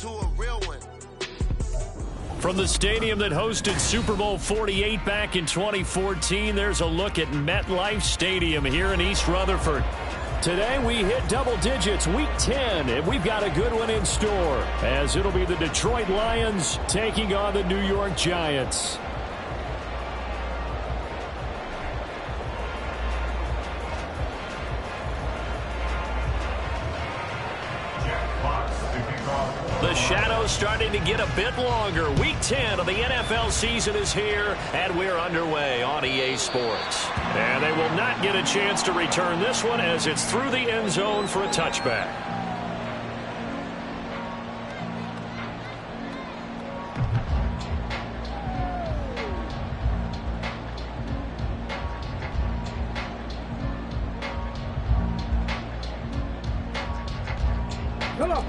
to a real one. From the stadium that hosted Super Bowl 48 back in 2014, there's a look at MetLife Stadium here in East Rutherford. Today we hit double digits, Week 10, and we've got a good one in store, as it'll be the Detroit Lions taking on the New York Giants. The shadow's starting to get a bit longer. Week 10 of the NFL season is here, and we're underway on EA Sports. And they will not get a chance to return this one as it's through the end zone for a touchback.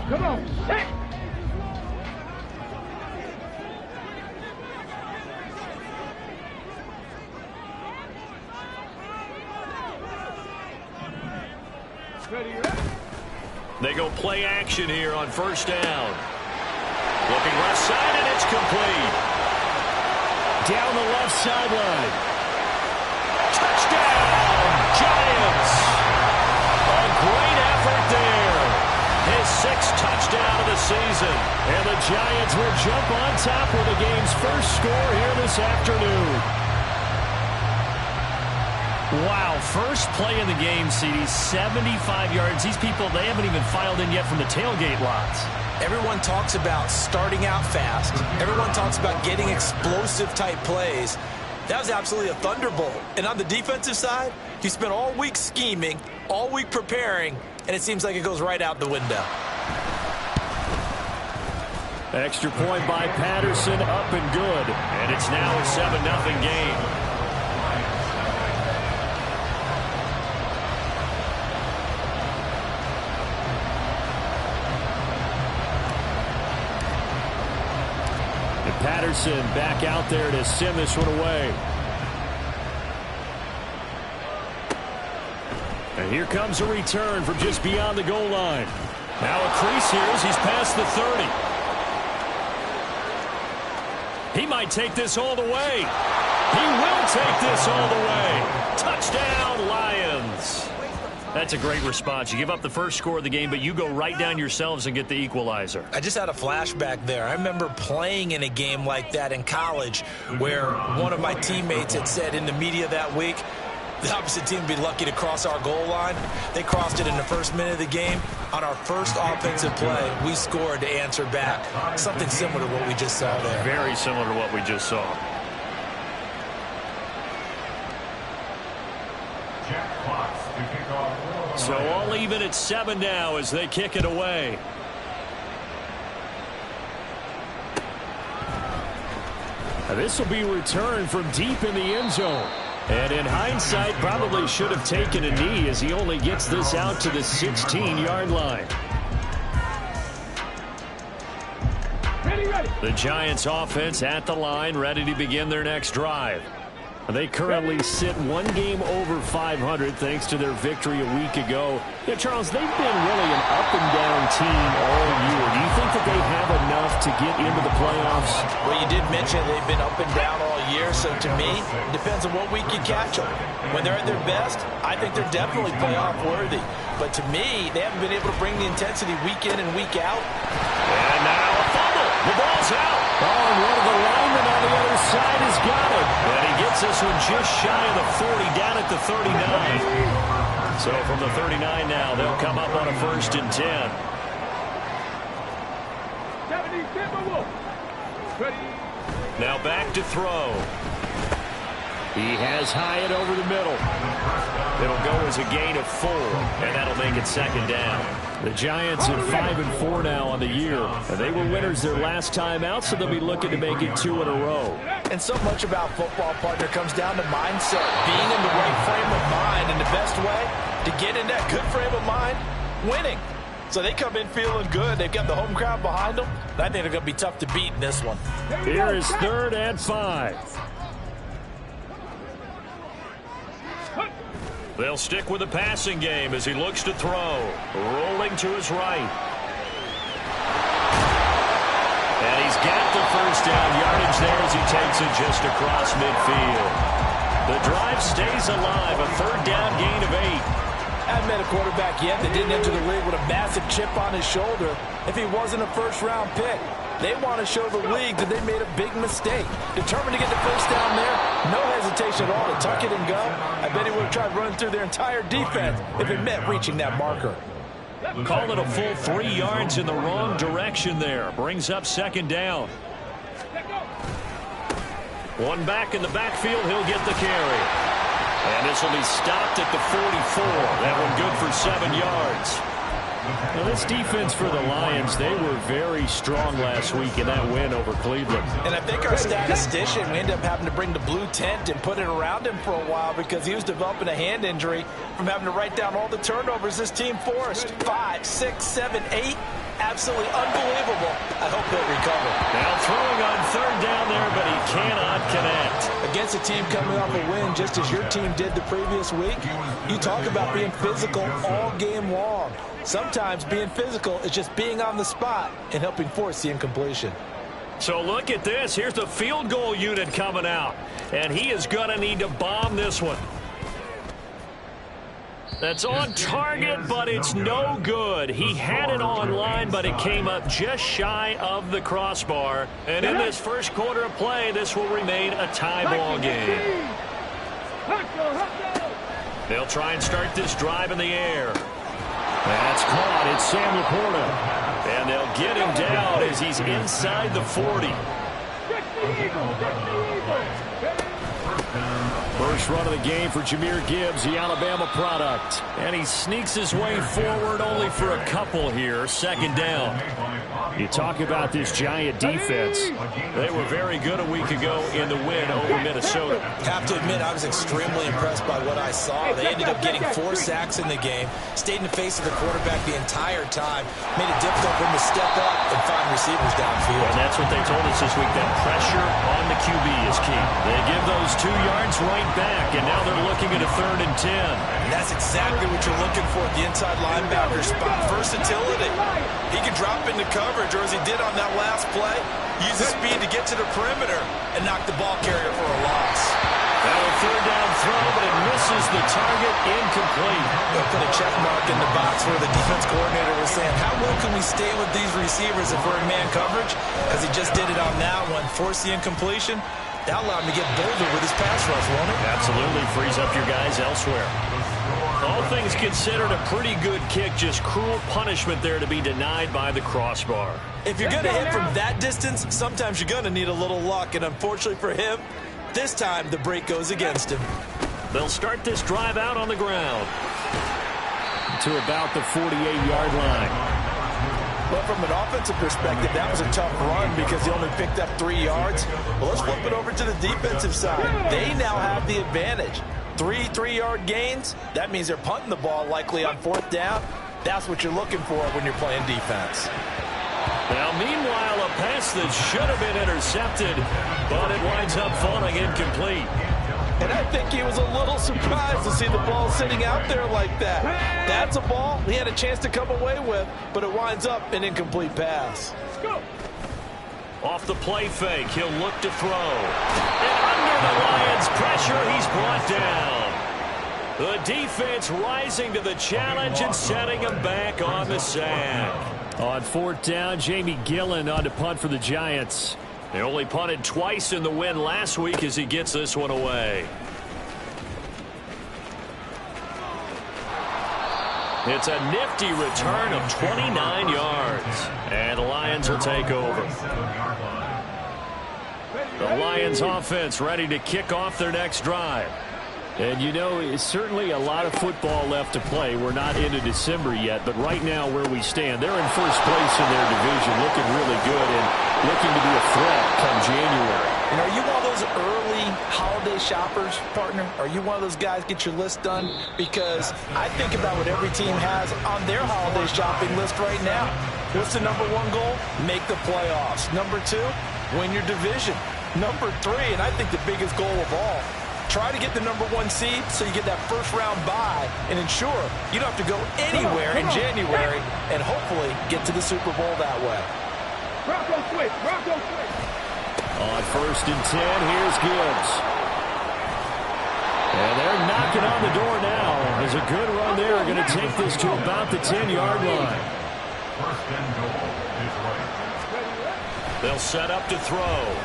Come on, hey! They go play action here on first down. Looking left side, and it's complete. Down the left sideline. Touchdown, Giants. A great effort there. His sixth touchdown of the season. And the Giants will jump on top with the game's first score here this afternoon. Wow, first play in the game, CD, 75 yards. These people, they haven't even filed in yet from the tailgate lots. Everyone talks about starting out fast. Everyone talks about getting explosive-type plays. That was absolutely a thunderbolt. And on the defensive side, you spent all week scheming, all week preparing, and it seems like it goes right out the window. Extra point by Patterson, up and good. And it's now a 7-0 game. Patterson back out there to send this one away. And here comes a return from just beyond the goal line. Now a crease here as he's past the 30. He might take this all the way. He will take this all the way. Touchdown, Lions. That's a great response. You give up the first score of the game, but you go right down yourselves and get the equalizer. I just had a flashback there. I remember playing in a game like that in college where one of my teammates had said in the media that week, the opposite team would be lucky to cross our goal line. They crossed it in the first minute of the game. On our first offensive play, we scored to answer back. Something similar to what we just saw there. Very similar to what we just saw. So all even at 7 now as they kick it away. Now this will be returned from deep in the end zone. And in hindsight, probably should have taken a knee as he only gets this out to the 16-yard line. The Giants offense at the line, ready to begin their next drive. They currently sit one game over 500 thanks to their victory a week ago. Yeah, Charles, they've been really an up-and-down team all year. Do you think that they have enough to get into the playoffs? Well, you did mention they've been up and down all year, so to me, it depends on what week you catch them. When they're at their best, I think they're definitely playoff-worthy. But to me, they haven't been able to bring the intensity week in and week out. And now a fumble. The ball's out. Oh, and one of the linemen on the other side has got it. And he gets this one just shy of the 40, down at the 39. So from the 39 now, they'll come up on a 1st and 10. Now back to throw. He has Hyatt over the middle. It'll go as a gain of 4, and that'll make it 2nd down. The Giants at 5-4 now on the year. And they were winners their last time out, so they'll be looking to make it 2 in a row. And so much about football, partner, comes down to mindset. Being in the right frame of mind, and the best way to get in that good frame of mind, winning. So they come in feeling good. They've got the home crowd behind them. And I think they're going to be tough to beat in this one. Here is 3rd and 5. They'll stick with the passing game as he looks to throw. Rolling to his right. He's got the first down yardage there as he takes it just across midfield. The drive stays alive, a third down gain of 8. I haven't met a quarterback yet that didn't enter the league with a massive chip on his shoulder if he wasn't a first-round pick. They want to show the league that they made a big mistake. Determined to get the first down there, no hesitation at all to tuck it and go. I bet he would have tried running through their entire defense if it meant reaching that marker. Call it a full 3 yards in the wrong direction there. Brings up second down. One back in the backfield, he'll get the carry. And this will be stopped at the 44. That one good for 7 yards. Now this defense for the Lions, they were very strong last week in that win over Cleveland. And I think our statistician, we ended up having to bring the blue tent and put it around him for a while because he was developing a hand injury from having to write down all the turnovers this team forced. 5, 6, 7, 8. Absolutely unbelievable. I hope he'll recover. Now throwing on third down there, but he cannot connect. Against a team coming off a win just as your team did the previous week, you talk about being physical all game long. Sometimes being physical is just being on the spot and helping force the incompletion. So look at this. Here's the field goal unit coming out. And he is going to need to bomb this one. That's on target, but it's no good. He had it on line, but it came up just shy of the crossbar. And in this first quarter of play, this will remain a tie ball game. They'll try and start this drive in the air. That's caught. It's Sam Laporta. And they'll get him down as he's inside the 40. First run of the game for Jahmyr Gibbs, the Alabama product. And he sneaks his way forward only for a couple here. Second down. You talk about this Giant defense. They were very good a week ago in the win over Minnesota. Have to admit, I was extremely impressed by what I saw. They ended up getting 4 sacks in the game, stayed in the face of the quarterback the entire time, made it difficult for him to step up and find receivers downfield. And that's what they told us this week, that pressure on the QB is key. They give those 2 yards right back, and now they're looking at a 3rd and 10. And that's exactly what you're looking for at the inside linebacker spot. Versatility. He can drop into coverage, or as he did on that last play, use his speed to get to the perimeter and knock the ball carrier for a loss. Now a 3rd down throw, but it misses the target, incomplete. They'll put a check mark in the box where the defense coordinator was saying, how well can we stay with these receivers if we're in man coverage? As he just did it on that one, forced the incompletion. That allowed him to get bolder with his pass rush, won't it? Absolutely frees up your guys elsewhere. All things considered, a pretty good kick, just cruel punishment there to be denied by the crossbar. If you're going to hit from that distance, sometimes you're going to need a little luck, and unfortunately for him, this time the break goes against him. They'll start this drive out on the ground to about the 48-yard line. But from an offensive perspective, that was a tough run because he only picked up 3 yards. Well, let's flip it over to the defensive side. They now have the advantage. 3 3-yard gains. That means they're punting the ball likely on 4th down. That's what you're looking for when you're playing defense. Now, meanwhile, a pass that should have been intercepted, but it winds up falling incomplete. And I think he was a little surprised to see the ball sitting out there like that. That's a ball he had a chance to come away with, but it winds up an incomplete pass. Off the play fake, he'll look to throw. And under the Lions' pressure, he's brought down. The defense rising to the challenge and setting him back on the sack. On 4th down, Jamie Gillen on to punt for the Giants. They only punted twice in the win last week as he gets this one away. It's a nifty return of 29 yards. And the Lions will take over. The Lions offense ready to kick off their next drive. And, you know, it's certainly a lot of football left to play. We're not into December yet, but right now where we stand, they're in first place in their division, looking really good and looking to be a threat come January. And are you one of those early holiday shoppers, partner? Are you one of those guys get your list done? Because I think about what every team has on their holiday shopping list right now. What's the #1 goal? Make the playoffs. #2, win your division. #3, and I think the biggest goal of all, try to get the #1 seed so you get that first-round bye and ensure you don't have to go anywhere in January and hopefully get to the Super Bowl that way. On 1st and 10, here's Gibbs. And they're knocking on the door now. There's a good run there. Going to take this to about the 10-yard line. They'll set up to throw.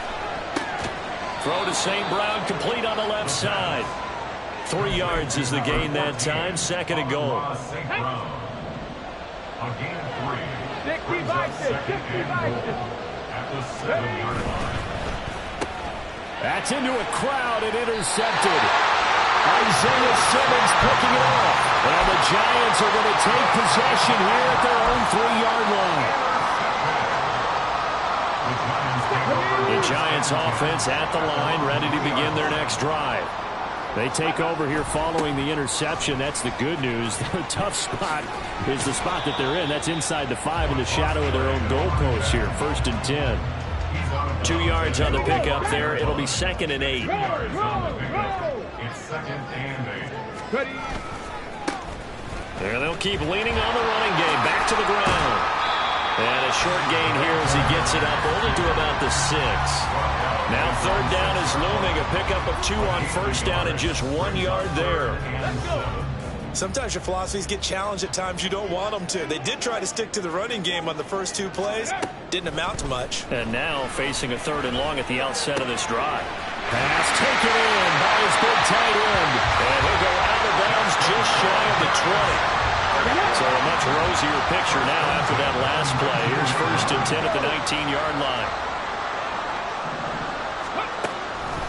Throw to St. Brown, complete on the left side. 3 yards is the gain that time. 2nd and goal. That's into a crowd and intercepted. Isaiah Simmons picking it off. And the Giants are going to take possession here at their own 3-yard line. The Giants offense at the line, ready to begin their next drive. They take over here following the interception. That's the good news. The tough spot is the spot that they're in. That's inside the 5 in the shadow of their own goalpost here. 1st and 10. 2 yards on the pickup there. It'll be 2nd and 8. And they'll keep leaning on the running game. Back to the ground. And a short gain here as he gets it up only to about the 6. Now 3rd down is looming. A pickup of 2 on 1st down and just 1 yard there. Sometimes your philosophies get challenged at times you don't want them to. They did try to stick to the running game on the first 2 plays. Didn't amount to much. And now facing a 3rd and long at the outset of this drive. Pass taken in by his big tight end. And he'll go out of bounds just shy of the 20. So a much rosier picture now after that last play. Here's 1st and 10 at the 19-yard line.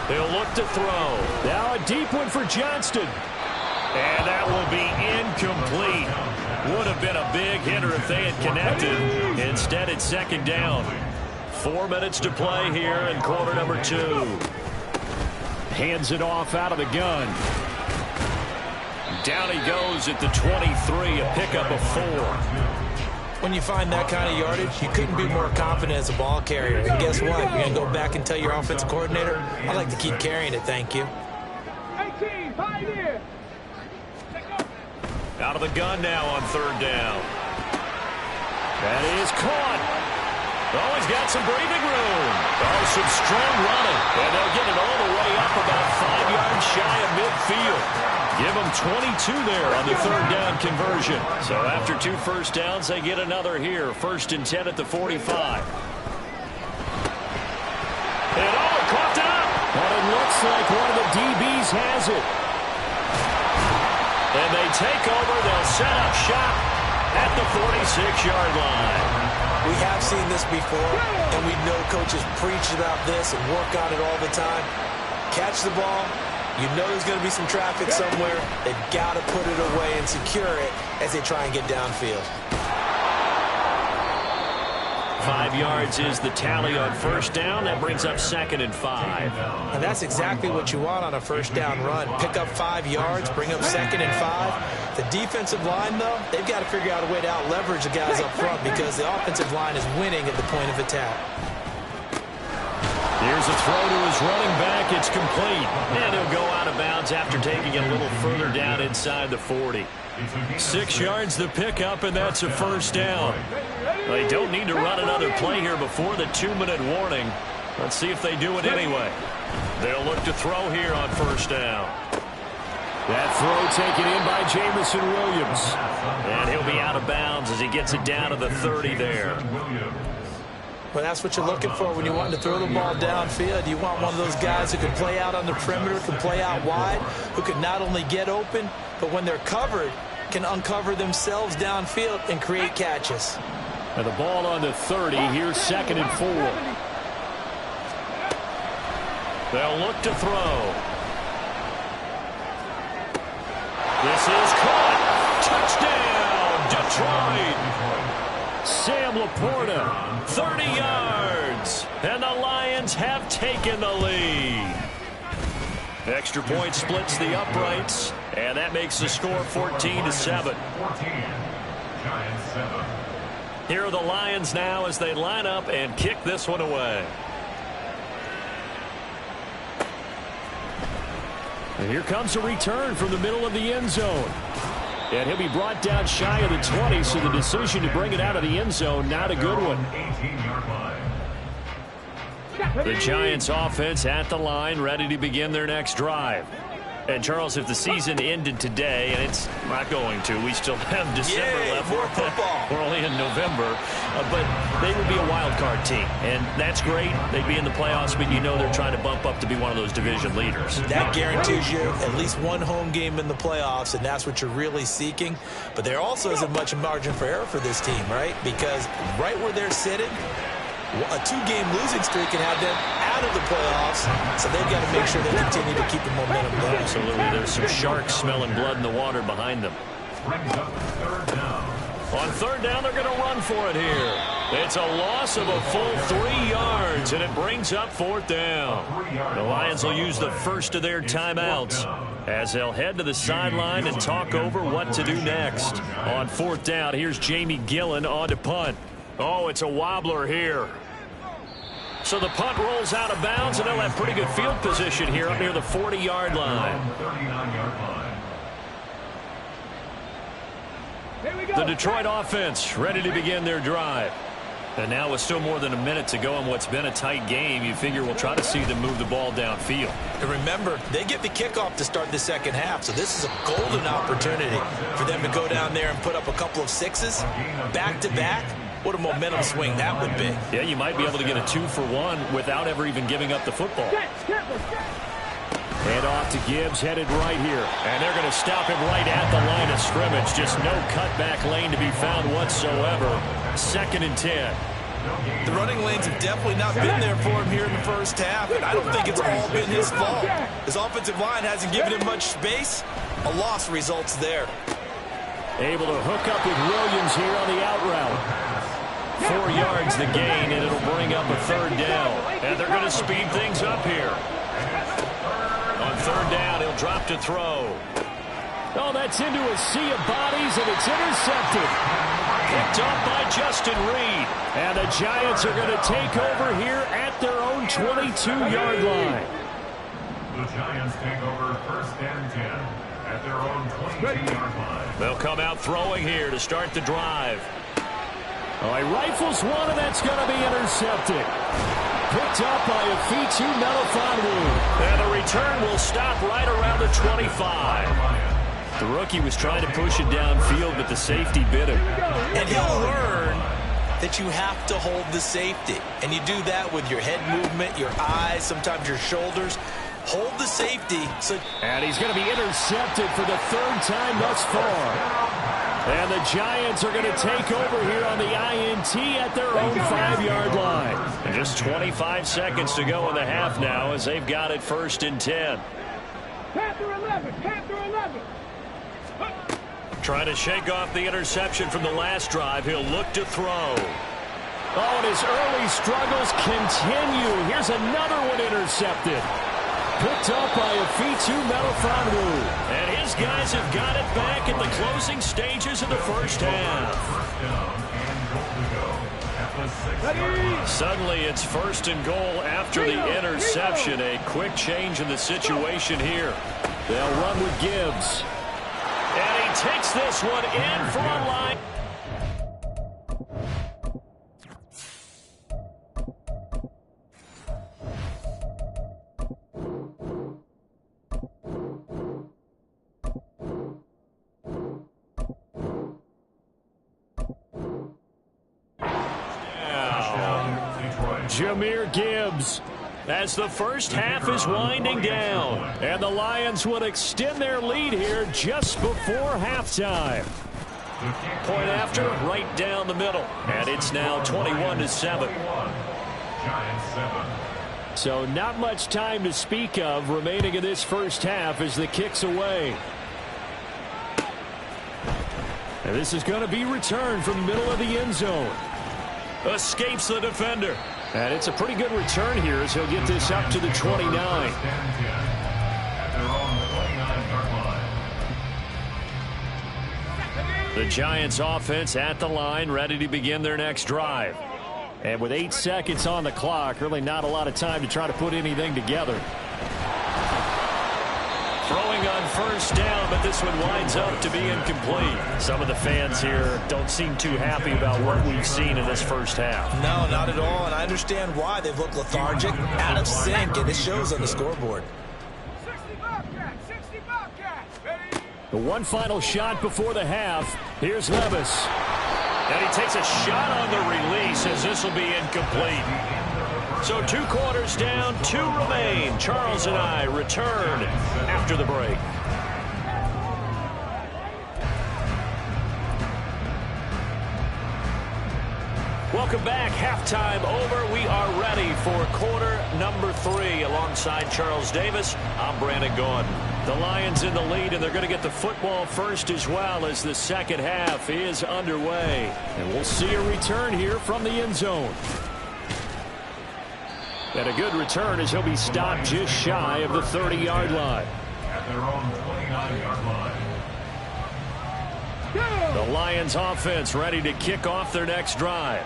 He'll look to throw. Now a deep one for Johnston. And that will be incomplete. Would have been a big hitter if they had connected. Instead, it's 2nd down. 4 minutes to play here in quarter number 2. Hands it off out of the gun. Down he goes at the 23, a pickup of 4. When you find that kind of yardage, you couldn't be more confident as a ball carrier. And guess what? You're going to go back and tell your offensive coordinator, I'd like to keep carrying it, thank you. Out of the gun now on 3rd down. That is caught. Oh, he's got some breathing room. Oh, some strong running. And they'll get it all the way up about 5 yards shy of midfield. Give them 22 there on the 3rd down conversion. So after 2 first downs, they get another here. 1st and 10 at the 45. And oh, coughed it up. But it looks like one of the DBs has it. And they take over. They'll set up shop at the 46-yard line. We have seen this before, and we know coaches preach about this and work on it all the time. Catch the ball. You know there's going to be some traffic somewhere. They've got to put it away and secure it as they try and get downfield. 5 yards is the tally on 1st down. That brings up 2nd and 5. And that's exactly what you want on a 1st down run. Pick up 5 yards, bring up 2nd and 5. The defensive line, though, they've got to figure out a way to out-leverage the guys up front because the offensive line is winning at the point of attack. Here's a throw to his running back. It's complete. And he'll go out of bounds after taking it a little further down inside the 40. 6 yards the pickup, and that's a 1st down. They don't need to run another play here before the 2-minute warning. Let's see if they do it anyway. They'll look to throw here on 1st down. That throw taken in by Jamison Williams. And he'll be out of bounds as he gets it down to the 30 there. Well, that's what you're looking for when you want to throw the ball downfield. You want one of those guys who can play out on the perimeter, can play out wide, who can not only get open, but when they're covered, can uncover themselves downfield and create catches. And the ball on the 30. Here's 2nd and 4. They'll look to throw. This is caught. Touchdown, Detroit. Sam Laporta, 30 yards. And the Lions have taken the lead. Extra point splits the uprights. And that makes the score 14-7. Here are the Lions now as they line up and kick this one away. And here comes a return from the middle of the end zone. And he'll be brought down shy of the 20, so the decision to bring it out of the end zone, not a good one. The Giants offense at the line, ready to begin their next drive. And, Charles, if the season ended today, and it's not going to, we still have December left. More football. We're only in November. But they would be a wild card team, and that's great. They'd be in the playoffs, but you know they're trying to bump up to be one of those division leaders. That guarantees you at least one home game in the playoffs, and that's what you're really seeking. But there also isn't much margin for error for this team, right? Because right where they're sitting, a two-game losing streak can have them out of the playoffs, so they've got to make sure they continue to keep the momentum going. Absolutely. There's some sharks smelling blood in the water behind them. On third down, they're going to run for it here. It's a loss of a full 3 yards, and it brings up fourth down. The Lions will use the first of their timeouts as they'll head to the sideline and talk over what to do next. On fourth down, here's Jamie Gillen on to punt. Oh, it's a wobbler here. So the punt rolls out of bounds, and they'll have pretty good field position here up near the 40-yard line. The Detroit offense ready to begin their drive. And now with still more than a minute to go in what's been a tight game, you figure we'll try to see them move the ball downfield. And remember, they get the kickoff to start the second half, so this is a golden opportunity for them to go down there and put up a couple of sixes back-to-back. What a momentum swing that would be. Yeah, you might be able to get a 2-for-1 without ever even giving up the football. Hand off to Gibbs, headed right here. And they're going to stop him right at the line of scrimmage. Just no cutback lane to be found whatsoever. 2nd and 10. The running lanes have definitely not been there for him here in the first half, and I don't think it's all been his fault. His offensive line hasn't given him much space. A loss results there. Able to hook up with Williams here on the out route. 4 yards the gain, and it'll bring up a third down. And they're going to speed things up here. On third down, he'll drop to throw. Oh, that's into a sea of bodies, and it's intercepted. Picked up by Justin Reed. And the Giants are going to take over here at their own 22-yard line. The Giants take over 1st and 10 at their own 22-yard line. They'll come out throwing here to start the drive. Oh, he rifles one, and that's going to be intercepted. Picked up by a Fitu Melifonwu. And the return will stop right around the 25. The rookie was trying to push it downfield, but the safety bit him. And he'll learn that you have to hold the safety. And you do that with your head movement, your eyes, sometimes your shoulders. Hold the safety. And he's going to be intercepted for the 3rd time thus far. And the Giants are going to take over here on the INT at their own 5-yard line. And just 25 seconds to go in the half now as they've got it 1st and 10. Panther 11. Trying to shake off the interception from the last drive. He'll look to throw. Oh, and his early struggles continue. Here's another one intercepted. Picked up by a Fitu Melifonwu. And his guys have got it back at the closing stages of the first half. Suddenly it's 1st and goal after the interception. A quick change in the situation here. They'll run with Gibbs. And he takes this one in for a line. Jahmyr Gibbs as the first half is winding down. And the Lions would extend their lead here just before halftime. Point after, right down the middle. And it's now 21-7. So not much time to speak of remaining in this first half as the kick's away. And this is going to be returned from the middle of the end zone. Escapes the defender. And it's a pretty good return here as he'll get this up to the 29. The Giants offense at the line, ready to begin their next drive. And with 8 seconds on the clock, really not a lot of time to try to put anything together. Throwing on first down, but this one winds up to be incomplete. Some of the fans here don't seem too happy about what we've seen in this first half. No, not at all, and I understand why. They've looked lethargic, out of sync, and it shows on the scoreboard. 60 Bobcats, 60 Bobcats. Ready? The one final shot before the half. Here's Levis. And he takes a shot on the release as this will be incomplete. So 2 quarters down, 2 remain. Charles and I return after the break. Welcome back. Halftime over. We are ready for quarter number 3. Alongside Charles Davis, I'm Brandon Gordon. The Lions in the lead, and they're going to get the football first as well as the second half is underway. And we'll see a return here from the end zone. And a good return as he'll be stopped just shy of the 30-yard line. At their own 29-yard line. The Lions offense ready to kick off their next drive.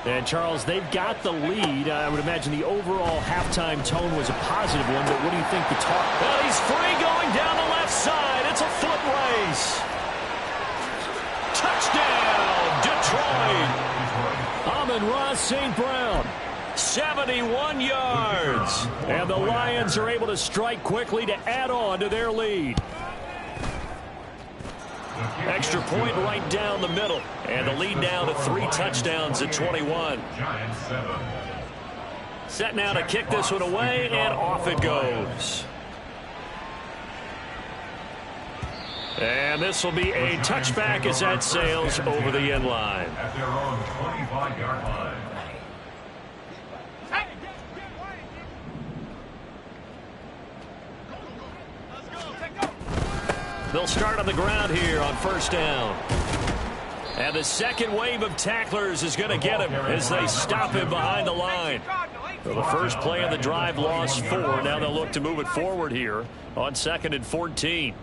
And, Charles, they've got the lead. I would imagine the overall halftime tone was a positive one, but what do you think the talk? Well, he's free going down the left side. It's a foot race. Touchdown, Detroit. Amon-Ra St. Brown. 71 yards. And the Lions are able to strike quickly to add on to their lead. Extra point right down the middle. And the lead now to 3 touchdowns at 21. Giants 7. Set now to kick this one away, and off it goes. And this will be a touchback as that sails over the end line. At their own 25-yard line. They'll start on the ground here on first down. And the second wave of tacklers is going to get him as they stop him behind the line. So the first play of the drive lost 4. Now they'll look to move it forward here on 2nd and 14.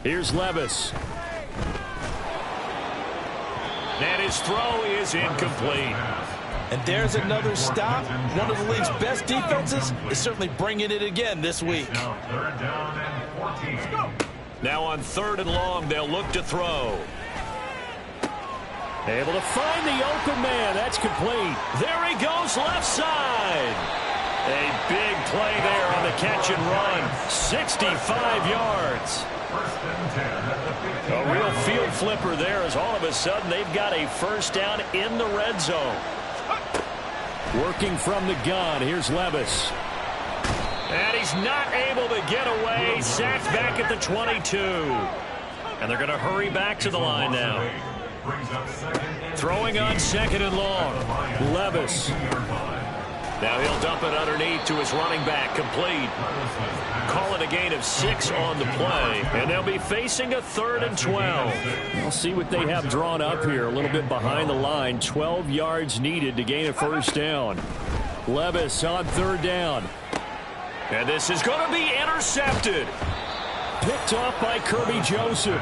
Here's Levis. And his throw is incomplete. And there's another stop. One of the league's best defenses is certainly bringing it again this week. Now 3rd down and 14. Now on 3rd and long, they'll look to throw. Able to find the open man. That's complete. There he goes left side. A big play there on the catch and run. 65 yards. 1st and 10 at the 15. A real field flipper there as all of a sudden they've got a first down in the red zone. Working from the gun, here's Levis. And he's not able to get away. Sacked back at the 22. And they're going to hurry back to the line now. Throwing on 2nd and long. Levis. Now he'll dump it underneath to his running back. Complete. Call it a gain of 6 on the play. And they'll be facing a 3rd and 12. We'll see what they have drawn up here. A little bit behind the line. 12 yards needed to gain a first down. Levis on 3rd down. And this is going to be intercepted. Picked off by Kirby Joseph.